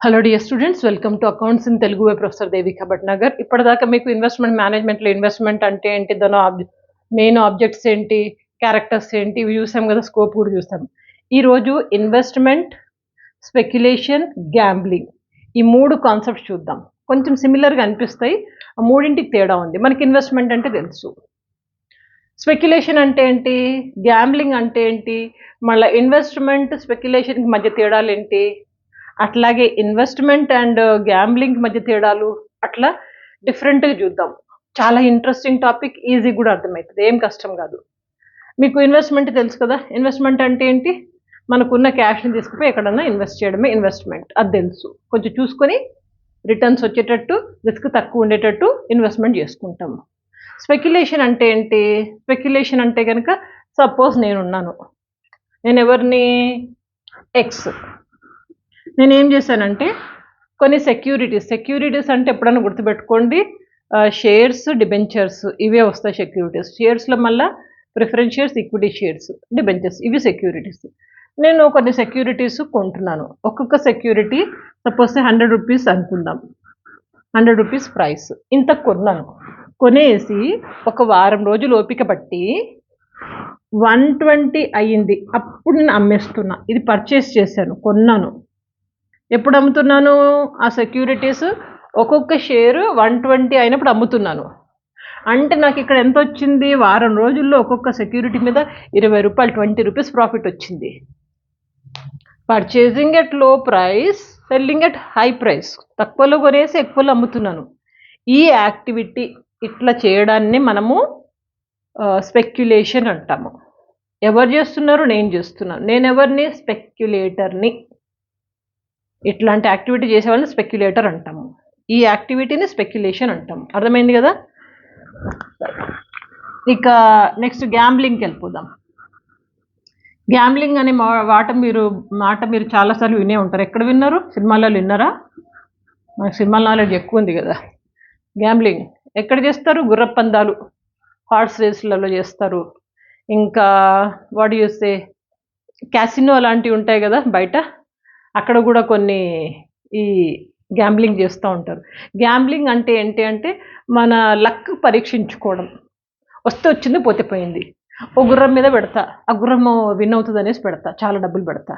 Hello dear students, welcome to accounts in Telugu by professor Devika Bhatnagar. ఇప్పటిదాకా మీకు investment మేనేజ్మెంట్లో investment అంటే ఏంటి, దాని మెయిన్ ఆబ్జెక్ట్స్ ఏంటి, క్యారెక్టర్స్ ఏంటి, ఇవి చూసాం కదా, స్కోప్ కూడా చూసాం. ఈరోజు ఇన్వెస్ట్మెంట్, స్పెక్యులేషన్, గ్యాంబ్లింగ్, ఈ మూడు కాన్సెప్ట్స్ చూద్దాం. కొంచెం సిమిలర్గా అనిపిస్తాయి, ఆ మూడింటికి తేడా ఉంది. మనకి ఇన్వెస్ట్మెంట్ అంటే తెలుసు, స్పెక్యులేషన్ అంటే ఏంటి, గ్యాంబ్లింగ్ అంటే ఏంటి, మళ్ళీ ఇన్వెస్ట్మెంట్ స్పెక్యులేషన్కి మధ్య తేడాలు ఏంటి, అట్లాగే ఇన్వెస్ట్మెంట్ అండ్ గ్యాంబ్లింగ్ మధ్య తేడాలు, అట్లా డిఫరెంట్గా చూద్దాం. చాలా ఇంట్రెస్టింగ్ టాపిక్, ఈజీ కూడా అర్థమవుతుంది, ఏం కష్టం కాదు. మీకు ఇన్వెస్ట్మెంట్ తెలుసు కదా, ఇన్వెస్ట్మెంట్ అంటే ఏంటి, మనకున్న క్యాష్ని తీసుకుపోయి ఎక్కడన్నా ఇన్వెస్ట్ చేయడమే ఇన్వెస్ట్మెంట్, అది తెలుసు. కొంచెం చూసుకొని రిటర్న్స్ వచ్చేటట్టు, రిస్క్ తక్కువ ఉండేటట్టు ఇన్వెస్ట్మెంట్ చేసుకుంటాము. స్పెక్యులేషన్ అంటే ఏంటి, స్పెక్యులేషన్ అంటే కనుక సపోజ్ నేను ఎవరిని ఎక్స్, నేనేం చేశానంటే కొన్ని సెక్యూరిటీస్ అంటే ఎప్పుడైనా గుర్తుపెట్టుకోండి, షేర్స్, డిబెంచర్స్, ఇవే వస్తాయి సెక్యూరిటీస్. షేర్స్లో మళ్ళీ preference shares, equity shares, debentures, ఇవి సెక్యూరిటీస్. నేను కొన్ని సెక్యూరిటీస్ కొంటున్నాను. ఒక్కొక్క సెక్యూరిటీ సపోజ్ 100 రూపీస్ అనుకుందాం, 100 రూపీస్ ప్రైస్, ఇంత కొన్నాను. కొనేసి ఒక వారం రోజులు ఓపిక పట్టి 120 అయ్యింది, అప్పుడు నేను అమ్మేస్తున్నా. ఇది పర్చేస్ చేశాను, కొన్నాను. ఎప్పుడు అమ్ముతున్నాను, ఆ సెక్యూరిటీస్ ఒక్కొక్క షేరు 120 అయినప్పుడు అమ్ముతున్నాను. అంటే నాకు ఇక్కడ ఎంత వచ్చింది, వారం రోజుల్లో ఒక్కొక్క సెక్యూరిటీ మీద 20 రూపాయలు, 20 రూపీస్ ప్రాఫిట్ వచ్చింది. పర్చేసింగ్ ఎట్ లో price, selling at high price, తక్కువలో కొనేసి ఎక్కువలో అమ్ముతున్నాను. ఈ యాక్టివిటీ ఇట్లా చేయడాన్ని మనము స్పెక్యులేషన్ అంటాము. ఎవరు చేస్తున్నారు, నేను చేస్తున్నాను. నేను ఎవరిని, స్పెక్యులేటర్ని. ఇట్లాంటి యాక్టివిటీ చేసే వాళ్ళని స్పెక్యులేటర్ అంటాము. ఈ యాక్టివిటీని స్పెక్యులేషన్ అంటాము. అర్థమైంది కదా. ఇక నెక్స్ట్ గ్యాంబ్లింగ్కి వెళ్ళిపోదాం. గ్యాంబ్లింగ్ అనే మాట మీరు చాలాసార్లు వినే ఉంటారు. ఎక్కడ విన్నారు, సినిమాలలో విన్నారా? మనకు సినిమాల నాలెడ్జ్ ఎక్కువ ఉంది కదా. గ్యాంబ్లింగ్ ఎక్కడ చేస్తారు, గుర్రపందాలు, హార్స్ రేస్లలో చేస్తారు. ఇంకా వాడు చూస్తే క్యాసినో అలాంటివి ఉంటాయి కదా బయట, అక్కడ కూడా కొన్ని ఈ గ్యాంబ్లింగ్ చేస్తూ ఉంటారు. గ్యాంబ్లింగ్ అంటే ఏంటి అంటే మన లక్ పరీక్షించుకోవడం. వస్తే వచ్చింది, పోతే పోయింది. ఓ గుర్రం మీద పెడతా, ఆ గుర్రం విన్ అవుతుంది అనేసి పెడతా, చాలా డబ్బులు పెడతా.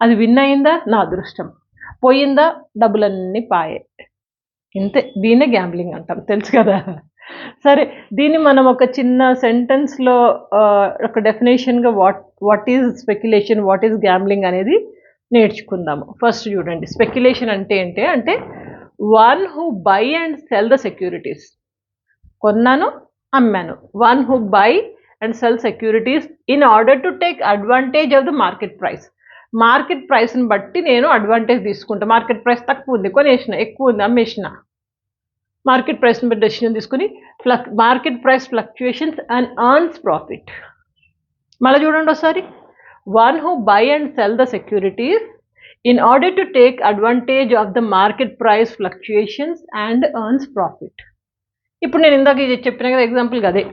అది విన్ అయిందా, నా అదృష్టం. పోయిందా, డబ్బులన్నీ పాయే. ఇంతే, దీన్నే గ్యాంబ్లింగ్ అంటాం, తెలుసు కదా. సరే, దీన్ని మనం ఒక చిన్న సెంటెన్స్లో ఒక డెఫినేషన్గా what is speculation, what is gambling అనేది నేర్చుకుందాము. ఫస్ట్ చూడండి, స్పెక్యులేషన్ అంటే ఏంటి అంటే one who buy and sell the securities. కొన్నాను, అమ్మాను. One who buy and sell securities in order to take advantage of the market price. Market ప్రైస్ని బట్టి నేను అడ్వాంటేజ్ తీసుకుంటా. మార్కెట్ ప్రైస్ తక్కువ ఉంది, కొనేసిన, ఎక్కువ ఉంది, అమ్మేసిన. మార్కెట్ ప్రైస్ని బట్టి డెసిషన్ తీసుకుని market price fluctuations and earns profit. మళ్ళీ చూడండి ఒకసారి, one who buy and sell the securities in order to take advantage of the market price fluctuations and earns profit. ఇప్పుడు నేను ఇందాక చెప్పిన కదా ఎగ్జాంపుల్ అదే.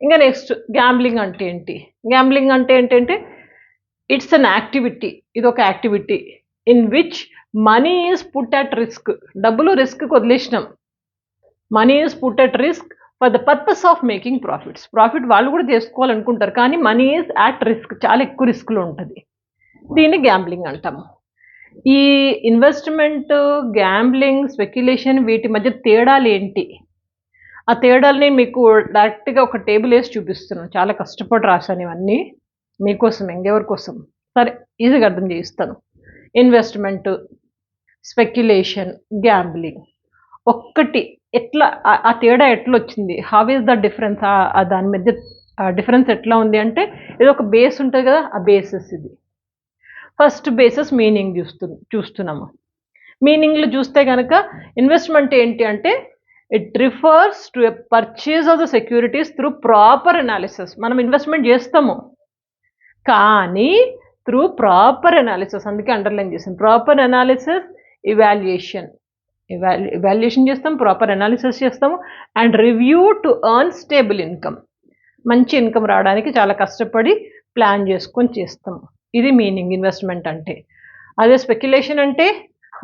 ఇంకా నెక్స్ట్ గ్యాంబ్లింగ్ అంటే ఏంటి, గ్యాంబ్లింగ్ అంటే ఏంటంటే ఇట్స్ అన్ యాక్టివిటీ, ఇది ఒక activity in which money is put at risk. డబ్బులు రిస్క్ వదిలేసినాం, money is put at risk for the purpose of making profits. Profit వాళ్ళు కూడా చేసుకోవాలనుకుంటారు, కానీ మనీ ఈజ్ అట్ రిస్క్, చాలా ఎక్కువ రిస్క్లో ఉంటుంది. దీన్ని గ్యాంబ్లింగ్ అంటాము. ఈ ఇన్వెస్ట్మెంట్, గ్యాంబ్లింగ్, స్పెక్యులేషన్, వీటి మధ్య తేడాలు ఏంటి, ఆ తేడాలని మీకు డైరెక్ట్గా ఒక టేబుల్ వేసి చూపిస్తున్నాను. చాలా కష్టపడి రాశాను ఇవన్నీ మీకోసం, ఇంకెవరి కోసం. సరే, ఈజీగా అర్థం చేయిస్తాను. ఇన్వెస్ట్మెంట్, స్పెక్యులేషన్, గ్యాంబ్లింగ్, ఒక్కటి ఎట్లా ఆ తేడా ఎట్లా వచ్చింది, హౌ ఈజ్ ద డిఫరెన్స్, దాని మధ్య డిఫరెన్స్ ఎట్లా ఉంది అంటే, ఇది ఒక బేస్ ఉంటుంది కదా, ఆ బేసెస్ ఇది. ఫస్ట్ బేసెస్ మీనింగ్ చూస్తున్నాము. మీనింగ్లు చూస్తే కనుక ఇన్వెస్ట్మెంట్ ఏంటి అంటే it refers to a purchase of the securities through proper analysis. మనం ఇన్వెస్ట్మెంట్ చేస్తాము, కానీ త్రూ ప్రాపర్ అనాలిసిస్, అందుకే అండర్లైన్ చేసాం. ప్రాపర్ అనాలిసిస్, ఇవాల్యుయేషన్ చేస్తాం, ప్రాపర్ అనాలిసిస్ చేస్తాము, and review to earn stable income. మంచి ఇన్కమ్ రావడానికి చాలా కష్టపడి ప్లాన్ చేసుకొని చేస్తాము. ఇది మీనింగ్ ఇన్వెస్ట్మెంట్ అంటే. అదే స్పెక్యులేషన్ అంటే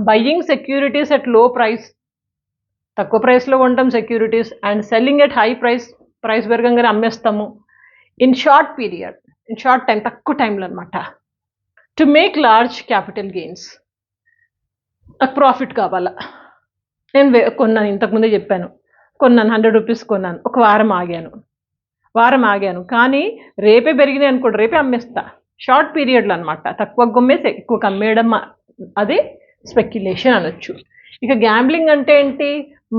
buying securities at low price, తక్కువ ప్రైస్లో కొంటాం securities, and selling at high price, price పెరగంగానే అమ్మేస్తాము. In short period, in short time, తక్కువ టైంలో అనమాట. To make large capital gains, నాకు ప్రాఫిట్ కావాలా, నేను కొన్నాను, ఇంతకుముందే చెప్పాను, కొన్నాను 100 రూపీస్ కొన్నాను, ఒక వారం ఆగాను కానీ రేపే పెరిగినాయి అనుకోండి, రేపే అమ్మేస్తా. షార్ట్ పీరియడ్లో అనమాట, తక్కువ కొమ్మేసి ఎక్కువ అమ్మేయడం, అది స్పెక్యులేషన్ అనొచ్చు. ఇక గ్యాంబ్లింగ్ అంటే ఏంటి?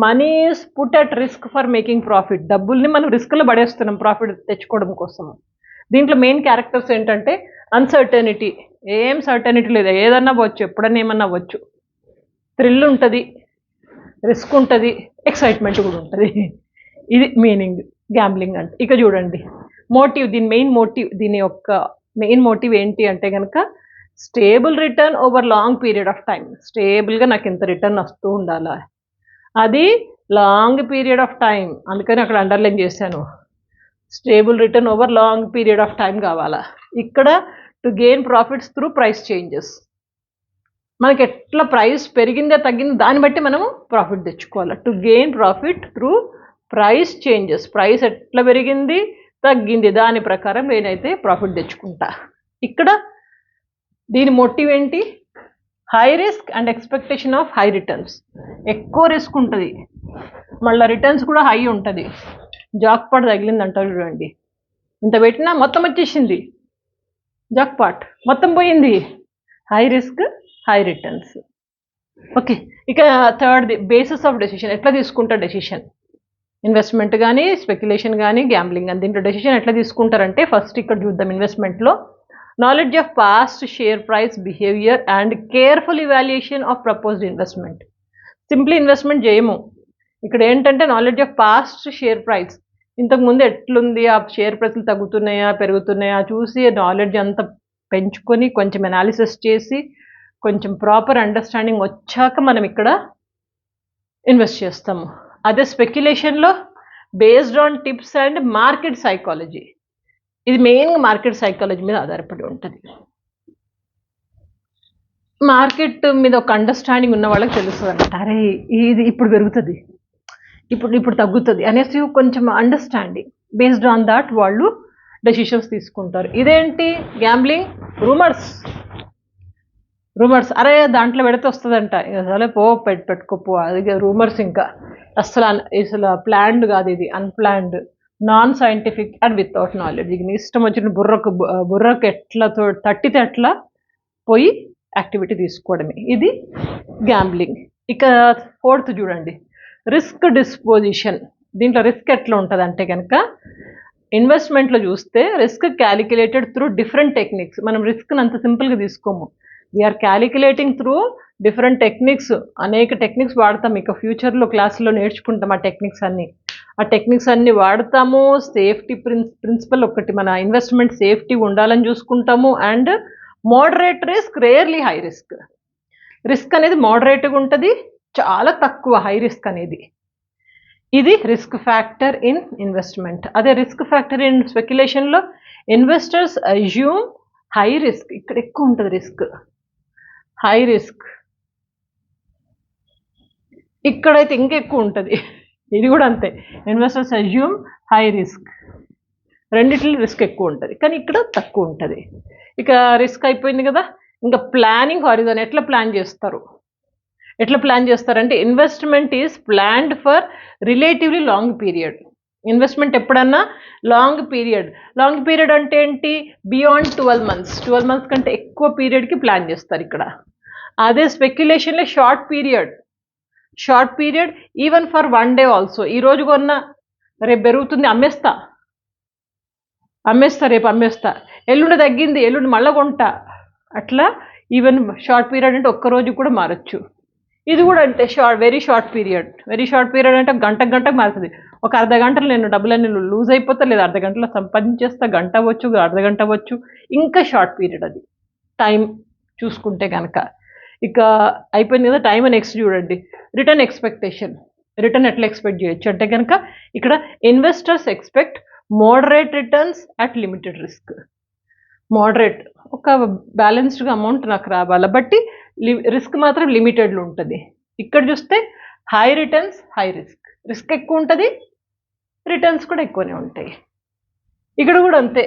Money is put at risk for making profit, డబ్బుల్ని మనం రిస్క్లో పడేస్తున్నాం ప్రాఫిట్ తెచ్చుకోవడం కోసం. దీంట్లో మెయిన్ క్యారెక్టర్స్ ఏంటంటే అన్సర్టనిటీ, ఏం సర్టనిటీ లేదు, ఏదన్నా అవ్వచ్చు, ఎప్పుడన్నా ఏమన్నా అవ్వచ్చు. థ్రిల్ ఉంటుంది, రిస్క్ ఉంటుంది, ఎక్సైట్మెంట్ కూడా ఉంటుంది. ఇది మీనింగ్ గ్యాంబ్లింగ్ అంటే. ఇక చూడండి మోటివ్, దీని యొక్క మెయిన్ మోటివ్ ఏంటి అంటే కనుక stable return over long period of time. స్టేబుల్గా నాకు ఇంత రిటర్న్ వస్తూ ఉండాలా, అది లాంగ్ పీరియడ్ ఆఫ్ టైం, అందుకని అక్కడ అండర్లైన్ చేశాను. Stable return over long period of time కావాలా. ఇక్కడ to gain profits through price changes, మనకి ఎట్లా ప్రైస్ పెరిగిందే తగ్గింది దాన్ని బట్టి మనము ప్రాఫిట్ తెచ్చుకోవాలి. To gain profit through price changes, price ఎట్లా పెరిగింది తగ్గింది దాని ప్రకారం నేనైతే ప్రాఫిట్ తెచ్చుకుంటా. ఇక్కడ దీని మోటివ్ ఏంటి? High risk and expectation of high returns. ఎక్కువ రిస్క్ ఉంటుంది, మళ్ళీ రిటర్న్స్ కూడా హై ఉంటుంది. జాక్పాట్ తగిలింది అంటారు చూడండి, ఇంత పెట్టినా మొత్తం వచ్చేసింది, జాక్పాట్ మొత్తం పోయింది. High risk high returns. Okay, ఇక థర్డ్ది బేసిస్ ఆఫ్ డెసిషన్. ఎట్లా తీసుకుంటారు డెసిషన్? ఇన్వెస్ట్మెంట్ కానీ స్పెక్యులేషన్ కానీ గ్యాంబ్లింగ్ అని, దీంట్లో డెసిషన్ ఎట్లా తీసుకుంటారంటే ఫస్ట్ ఇక్కడ చూద్దాం. ఇన్వెస్ట్మెంట్లో knowledge of past share price behaviour and careful evaluation of proposed investment. Simply investment చేయము, ఇక్కడ ఏంటంటే knowledge of past share price, ఇంతకుముందు ఎట్లుంది, ఆ షేర్ ప్రైస్లు తగ్గుతున్నాయా పెరుగుతున్నాయా చూసి నాలెడ్జ్ అంతా పెంచుకొని కొంచెం అనాలిసిస్ చేసి కొంచెం ప్రాపర్ అండర్స్టాండింగ్ వచ్చాక మనం ఇక్కడ ఇన్వెస్ట్ చేస్తాము. అదే స్పెక్యులేషన్లో based on tips and market psychology, ఇది మెయిన్గా మార్కెట్ సైకాలజీ మీద ఆధారపడి ఉంటుంది. మార్కెట్ మీద ఒక అండర్స్టాండింగ్ ఉన్న వాళ్ళకి తెలుస్తుంది అనమాట, అరే ఇది ఇప్పుడు పెరుగుతుంది, ఇప్పుడు తగ్గుతుంది అనేసి కొంచెం అండర్స్టాండింగ్, బేస్డ్ ఆన్ దాట్ వాళ్ళు డెసిషన్స్ తీసుకుంటారు. ఇదేంటి గ్యాంబ్లింగ్? రూమర్స్, అరే దాంట్లో పెడితే వస్తుందంట, అసలే పెట్టుకోపో, అది రూమర్స్. ఇంకా అసలు ప్లాన్డ్ కాదు, ఇది unplanned, non scientific and without knowledge. ఇది ఇష్టం వచ్చిన బుర్రకు ఎట్లా తట్టితే అట్లా పోయి యాక్టివిటీ తీసుకోవడమే, ఇది గ్యాంబ్లింగ్. ఇక ఫోర్త్ చూడండి, రిస్క్ డిస్పోజిషన్. దీంట్లో రిస్క్ ఎట్లా ఉంటుంది అంటే కనుక ఇన్వెస్ట్మెంట్లో చూస్తే risk calculated through different techniques. మనం రిస్క్ని అంత సింపుల్గా తీసుకోము, we are calculating through different techniques. అనేక టెక్నిక్స్ వాడతాం, ఇక ఫ్యూచర్లో క్లాసులో నేర్చుకుంటాం. ఆ టెక్నిక్స్ అన్ని వాడతాము. సేఫ్టీ ప్రిన్సిపల్ ఒకటి, మన ఇన్వెస్ట్మెంట్ సేఫ్టీ ఉండాలని చూసుకుంటాము. And moderate risk, rarely high risk. Risk అనేది మోడరేట్గా ఉంటుంది, చాలా తక్కువ హై రిస్క్ అనేది. ఇది రిస్క్ ఫ్యాక్టర్ ఇన్ ఇన్వెస్ట్మెంట్. అదే రిస్క్ ఫ్యాక్టర్ ఇన్ స్పెక్యులేషన్లో ఇన్వెస్టర్స్ అజ్యూమ్ హై రిస్క్, ఇక్కడ ఎక్కువ ఉంటుంది రిస్క్, హై రిస్క్. ఇక్కడైతే ఇంకెక్కువ ఉంటుంది, ఇది కూడా అంతే. ఇన్వెస్టర్స్ అజ్యూమ్ హై రిస్క్, రెండిట్లో రిస్క్ ఎక్కువ ఉంటుంది, కానీ ఇక్కడ తక్కువ ఉంటుంది. ఇక రిస్క్ అయిపోయింది కదా, ఇంకా ప్లానింగ్ హారిజన్. ఎట్లా ప్లాన్ చేస్తారంటే investment is planned for relatively long period. Investment ఎప్పుడన్నా లాంగ్ పీరియడ్ అంటే ఏంటి? బియాండ్ 12 months, 12 months కంటే ఎక్కువ పీరియడ్కి ప్లాన్ చేస్తారు ఇక్కడ. అదే స్పెక్యులేషన్లో short period even for 1 day also. ఈరోజు కొన్న రేపు పెరుగుతుంది, అమ్మేస్తా, రేపు అమ్మేస్తా, ఎల్లుండి తగ్గింది, ఎల్లుండి మళ్ళీ కొంటా, అట్లా. ఈవెన్ షార్ట్ పీరియడ్ అంటే ఒక్కరోజు కూడా మారచ్చు. ఇది కూడా అంటే వెరీ షార్ట్ పీరియడ్ అంటే గంటకు మారుతుంది. ఒక అర్ధ గంటలో నేను డబ్బులన్నీ లూజ్ అయిపోతా, లేదా అర్ధ గంటలో సంపాదించేస్తా, గంట అవ్వచ్చు, అర్ధగంట అవ్వచ్చు, ఇంకా షార్ట్ పీరియడ్ అది టైం చూసుకుంటే కనుక. ఇక అయిపోయింది కదా టైం. నెక్స్ట్ చూడండి, రిటర్న్ ఎక్స్పెక్టేషన్. రిటర్న్ ఎట్లా ఎక్స్పెక్ట్ చేయొచ్చు అంటే కనుక ఇక్కడ investors expect moderate returns at limited risk. Moderate, ఒక బ్యాలెన్స్డ్గా అమౌంట్ నాకు రావాలి, బట్టి రిస్క్ మాత్రం లిమిటెడ్లో ఉంటుంది. ఇక్కడ చూస్తే high returns high risk, risk ఎక్కువ ఉంటుంది, రిటర్న్స్ కూడా ఎక్కువనే ఉంటాయి. ఇక్కడ కూడా అంతే,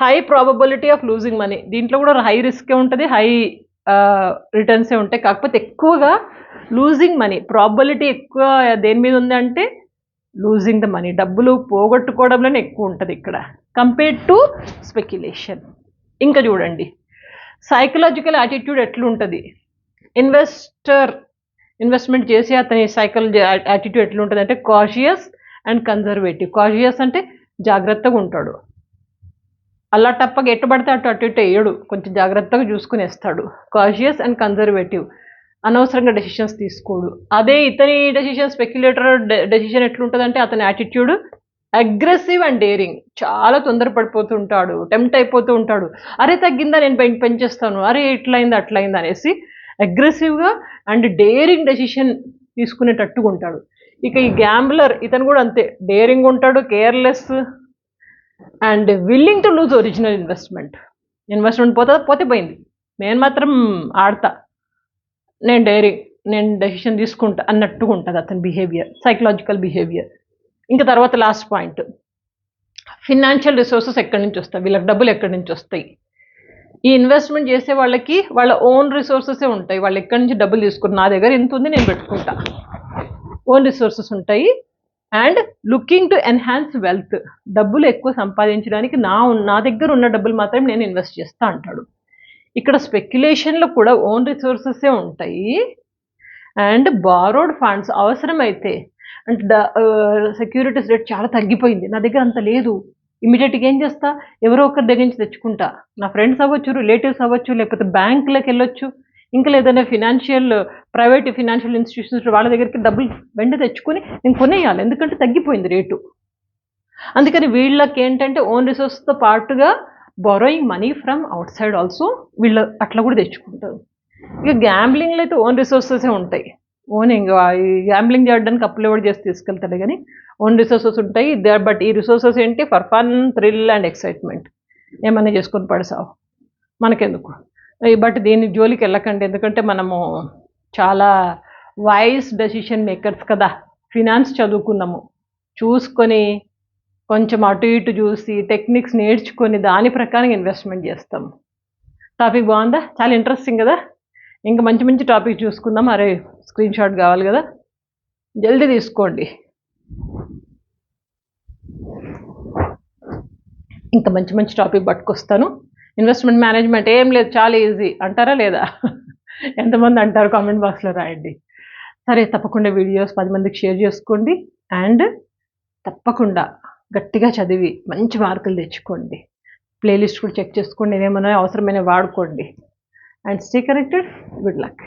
high probability of losing money, దీంట్లో కూడా హై రిస్కే ఉంటుంది, హై రిటర్న్సే ఉంటాయి. కాకపోతే ఎక్కువగా లూజింగ్ మనీ ప్రాబబిలిటీ ఎక్కువ దేని మీద ఉంది అంటే లూజింగ్ ద మనీ, డబ్బులు పోగొట్టుకోవడంలోనే ఎక్కువ ఉంటుంది ఇక్కడ కంపేర్డ్ టు స్పెక్యులేషన్. ఇంకా చూడండి సైకలాజికల్ యాటిట్యూడ్ ఎట్లుంటుంది, ఇన్వెస్ట్మెంట్ చేసి అతని యాటిట్యూడ్ ఎట్లుంటుంది అంటే కాషియస్ అండ్ కన్జర్వేటివ్. కాషియస్ అంటే జాగ్రత్తగా ఉంటాడు, అలా టప్పగా ఎట్టు పడితే అటు వేయడు, కొంచెం జాగ్రత్తగా చూసుకుని వేస్తాడు. కాషియస్ అండ్ కన్జర్వేటివ్, అనవసరంగా డెసిషన్స్ తీసుకోడు. అదే ఇతని డెసిషన్ స్పెక్యులేటర్ డెసిషన్ ఎట్లుంటుందంటే అతని యాటిట్యూడ్ అగ్రెసివ్ అండ్ డేరింగ్, చాలా తొందరపడిపోతూ ఉంటాడు, టెంప్ట్ అయిపోతూ ఉంటాడు. అరే తగ్గిందా నేను పెంచేస్తాను, అరే ఇట్లయిందా అట్లయిందా అనేసి అగ్రెసివ్గా అండ్ డేరింగ్ డెసిషన్ తీసుకునేటట్టుగా ఉంటాడు. ఇక ఈ గ్యాంబ్లర్ ఇతను కూడా అంతే, డేరింగ్ ఉంటాడు, careless and willing to lose original investment పోతే పోయింది, నేను మాత్రం ఆడతా, నేను డెసిషన్ తీసుకుంటా అన్నట్టుగా ఉంటుంది అతని బిహేవియర్, సైకలాజికల్ బిహేవియర్. ఇంకా తర్వాత లాస్ట్ పాయింట్, ఫినాన్షియల్ రిసోర్సెస్ ఎక్కడి నుంచి వస్తాయి, వీళ్ళకి డబ్బులు ఎక్కడి నుంచి వస్తాయి. ఈ ఇన్వెస్ట్మెంట్ చేసే వాళ్ళకి వాళ్ళ ఓన్ రిసోర్సెసే ఉంటాయి, వాళ్ళు ఎక్కడి నుంచి డబ్బులు తీసుకుంటారు, నా దగ్గర ఎంత ఉంది నేను పెట్టుకుంటా, ఓన్ రిసోర్సెస్ ఉంటాయి. And looking to enhance wealth, డబ్బులు ఎక్కువ సంపాదించడానికి నా దగ్గర ఉన్న డబ్బులు మాత్రమే నేను ఇన్వెస్ట్ చేస్తా అంటాడు. ఇక్కడ స్పెక్యులేషన్లో కూడా ఓన్ రిసోర్సెసే ఉంటాయి అండ్ బారోడ్ ఫండ్స్, అవసరమైతే అంటే సెక్యూరిటీస్ రేట్ చాలా తగ్గిపోయింది, నా దగ్గర అంత లేదు, ఇమీడియట్గా ఏం చేస్తా, ఎవరో ఒకరి దగ్గర నుంచి తెచ్చుకుంటా, నా ఫ్రెండ్స్ అవ్వచ్చు, రిలేటివ్స్ అవ్వచ్చు, లేకపోతే బ్యాంకులకు వెళ్ళొచ్చు, ఇంకా లేదన్నా ప్రైవేట్ ఫినాన్షియల్ ఇన్స్టిట్యూషన్స్ వాళ్ళ దగ్గరికి డబ్బులు వెంట తెచ్చుకొని నేను కొనేయాలి, ఎందుకంటే తగ్గిపోయింది రేటు. అందుకని వీళ్ళకి ఏంటంటే ఓన్ రిసోర్స్తో పాటుగా borrowing money from out side also, వీళ్ళు అట్లా కూడా తెచ్చుకుంటారు. ఇక గ్యాంబ్లింగ్లో అయితే ఓన్ రిసోర్సెసే ఉంటాయి, ఓన్ ఇంకా ఈ గ్యాంబ్లింగ్ చేయడానికి అప్పులు ఎవరు చేసి తీసుకెళ్తాడు కానీ ఓన్ రిసోర్సెస్ ఉంటాయి. బట్ ఈ రిసోర్సెస్ ఏంటి, for fun, thrill and excitement, ఏమన్నా చేసుకొని పడసావు మనకెందుకు. బట్ దీని జోలికి వెళ్ళకండి, ఎందుకంటే మనము చాలా వైస్ డెసిషన్ మేకర్స్ కదా, ఫినాన్స్ చదువుకున్నాము, చూసుకొని కొంచెం అటు ఇటు చూసి టెక్నిక్స్ నేర్చుకొని దాని ప్రకారం ఇన్వెస్ట్మెంట్ చేస్తాము. టాపిక్ బాగుందా, చాలా ఇంట్రెస్టింగ్ కదా. ఇంకా మంచి మంచి టాపిక్ చూసుకుందాం. అరే స్క్రీన్ షాట్ కావాలి కదా, జల్దీ తీసుకోండి. ఇంకా మంచి మంచి టాపిక్ పట్టుకొస్తాను. ఇన్వెస్ట్మెంట్ మేనేజ్మెంట్ ఏం లేదు, చాలా ఈజీ అంటారా లేదా? ఎంతమంది అంటారు కామెంట్ బాక్స్లో రాయండి. సరే, తప్పకుండా వీడియోస్ 10 మందికి షేర్ చేసుకోండి అండ్ తప్పకుండా గట్టిగా చదివి మంచి మార్కులు తెచ్చుకోండి. ప్లేలిస్ట్ కూడా చెక్ చేసుకోండి, ఏమేమన్నా అవసరమైన వాడుకోండి and stay connected. Good luck.